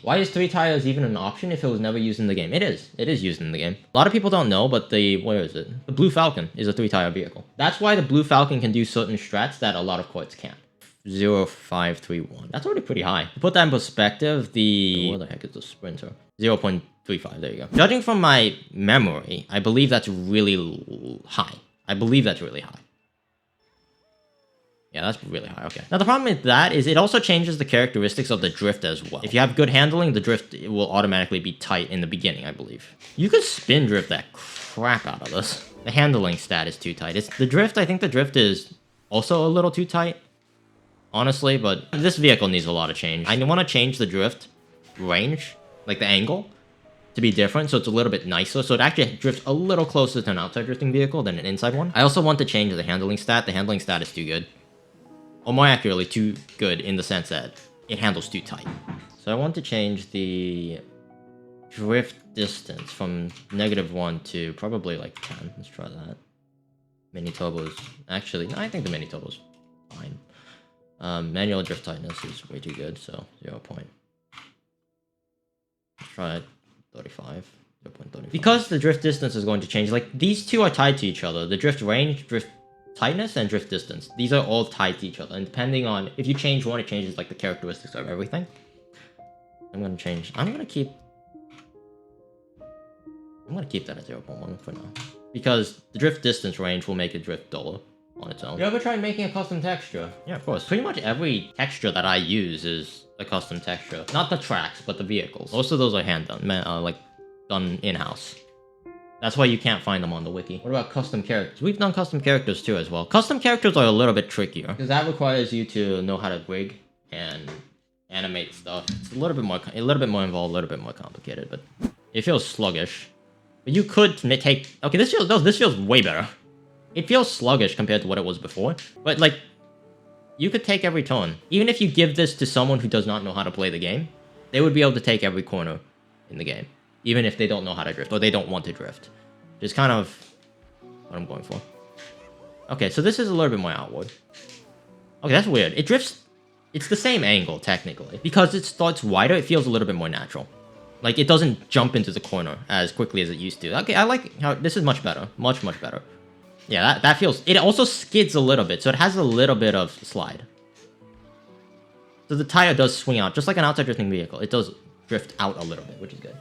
Why is 3 tires even an option if it was never used in the game? It is. It is used in the game. A lot of people don't know, but where is it? The Blue Falcon is a 3-tire vehicle. That's why the Blue Falcon can do certain strats that a lot of courts can't. 0.531. That's already pretty high. To put that in perspective, where the heck is the Sprinter? 0.35, there you go. Judging from my memory, I believe that's really high. I believe that's really high. Yeah, that's really high, okay. Now the problem with that is it also changes the characteristics of the drift as well. If you have good handling, the drift will automatically be tight in the beginning, I believe. You could spin drift that crap out of this. The handling stat is too tight. It's the drift, I think the drift is also a little too tight, honestly, but this vehicle needs a lot of change. I want to change the drift range, like the angle, to be different, so it's a little bit nicer, so it actually drifts a little closer to an outside drifting vehicle than an inside one. I also want to change the handling stat. The handling stat is too good. Or more accurately, too good in the sense that it handles too tight. So I want to change the drift distance from -1 to probably like 10. Let's try that. Mini turbos. Actually, no, I think the mini turbo's fine. Manual drift tightness is way too good, so 0. Let's try 35. 0.35. Because the drift distance is going to change, like these two are tied to each other. The drift range, drift tightness, and drift distance. These are all tied to each other, and depending on if you change one, it changes like the characteristics of everything. I'm gonna keep that at 0.1 for now, because the drift distance range will make it drift duller on its own. You ever tried making a custom texture? Yeah, of course. Pretty much every texture that I use is a custom texture. Not the tracks, but the vehicles. Most of those are hand done, like done in-house. That's why you can't find them on the wiki. What about custom characters? We've done custom characters too as well. Custom characters are a little bit trickier, because that requires you to know how to rig and animate stuff. It's a little bit more involved, a little bit more complicated, but it feels sluggish. But you could take... Okay, this feels way better. It feels sluggish compared to what it was before, but like, you could take every turn. Even if you give this to someone who does not know how to play the game, they would be able to take every corner in the game, even if they don't know how to drift, or they don't want to drift. Which is kind of what I'm going for. Okay, so this is a little bit more outward. Okay, that's weird. It drifts... It's the same angle, technically. Because it starts wider, it feels a little bit more natural. Like, it doesn't jump into the corner as quickly as it used to. Okay, I like how... This is much better. Much, much better. Yeah, that feels... It also skids a little bit, so it has a little bit of slide. So the tire does swing out, just like an outside drifting vehicle. It does drift out a little bit, which is good.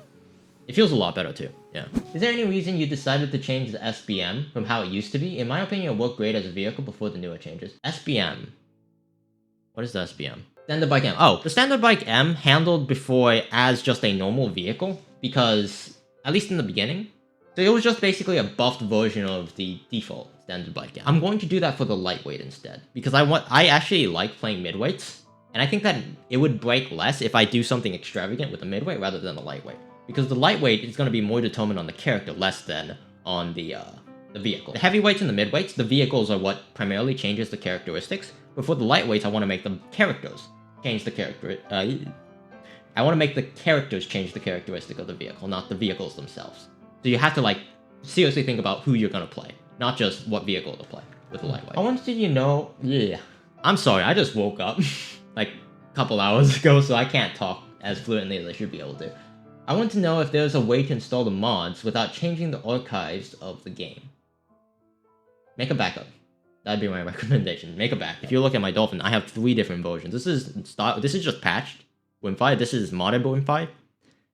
It feels a lot better too, yeah. Is there any reason you decided to change the SBM from how it used to be? In my opinion, it worked great as a vehicle before the newer changes. SBM. What is the SBM? Standard Bike M. Oh, the Standard Bike M handled before as just a normal vehicle, because, at least in the beginning, so it was just basically a buffed version of the default Standard Bike M. I'm going to do that for the lightweight instead, because I actually like playing midweights, and I think that it would break less if I do something extravagant with the midweight rather than the lightweight. Because the lightweight is going to be more determined on the character, less than on the vehicle. The heavyweights and the midweights, the vehicles are what primarily changes the characteristics. But for the lightweights, I want to make the characters change the character. I want to make the characters change the characteristic of the vehicle, not the vehicles themselves. So you have to like seriously think about who you're going to play, not just what vehicle to play with the lightweight. I wanted you know, yeah. I'm sorry, I just woke up like a couple hours ago, so I can't talk as fluently as I should be able to. I want to know if there's a way to install the mods without changing the archives of the game. Make a backup. That'd be my recommendation. Make a backup. If you look at my Dolphin, I have 3 different versions. This is just patched WinFi. This is modded WinFi.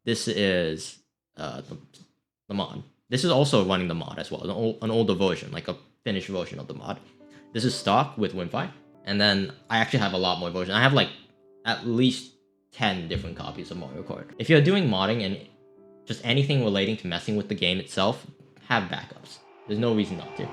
This is the mod. This is also running the mod as well, an older version, like a finished version of the mod. This is stock with WinFi, and then I actually have a lot more versions. I have like at least 10 different copies of Mario Kart. If you're doing modding and just anything relating to messing with the game itself, have backups. There's no reason not to.